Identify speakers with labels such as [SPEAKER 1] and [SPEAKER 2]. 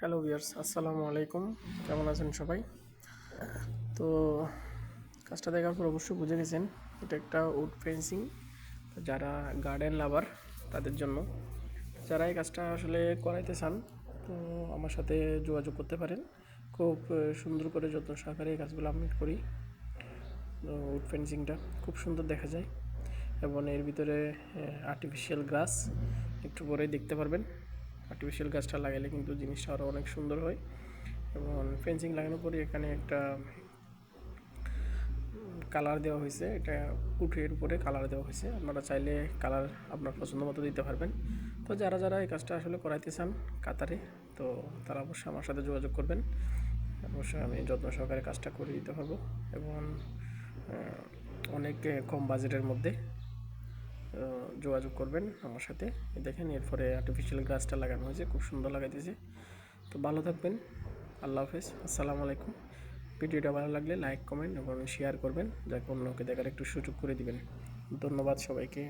[SPEAKER 1] Hello viewers, আসসালামু আলাইকুম। কেমন আছেন সবাই? তো কাজটা দেখার পর অবশ্যই বুঝে গেছেন এটা একটা উড ফেন্সিং। যারা গার্ডেন লাভার তাদের জন্য, যারা এই কাজটা আসলে করাইতে চান তো আমার সাথে যোগাযোগ করতে পারেন। খুব সুন্দর করে যত্ন সহকারে এই কাজগুলো আমি করি। উড ফেন্সিংটা খুব সুন্দর দেখা যায় এবং এর ভিতরে আর্টিফিশিয়াল গ্রাস একটু পরেই দেখতে পারবেন। আর্টিফিশিয়াল গাছটা লাগালে কিন্তু জিনিসটা আরও অনেক সুন্দর হয়। এবং ফেন্সিং লাগানোর পরে এখানে একটা কালার দেওয়া হয়েছে, এটা উঠের উপরে কালার দেওয়া হয়েছে। আপনারা চাইলে কালার আপনার পছন্দ মতো দিতে পারবেন। তো যারা যারা এই কাজটা আসলে করাইতে চান কাতারে, তো তারা অবশ্যই আমার সাথে যোগাযোগ করবেন। অবশ্যই আমি যত্ন সহকারে কাজটা করে দিতে পারবো এবং অনেক কম বাজেটের মধ্যে যোগাযোগ করবেন আমার সাথে। দেখেন এরপরে আর্টিফিশিয়াল গাছটা লাগানো হয়েছে, খুব সুন্দর লাগাইতেছে। তো ভালো থাকবেন। আল্লাহ হাফেজ, আসসালামু আলাইকুম। ভিডিওটা ভালো লাগলে লাইক, কমেন্ট এবং শেয়ার করবেন, যাতে অন্যকে দেখার একটু সুযোগ করে দিবেন। ধন্যবাদ সবাইকে।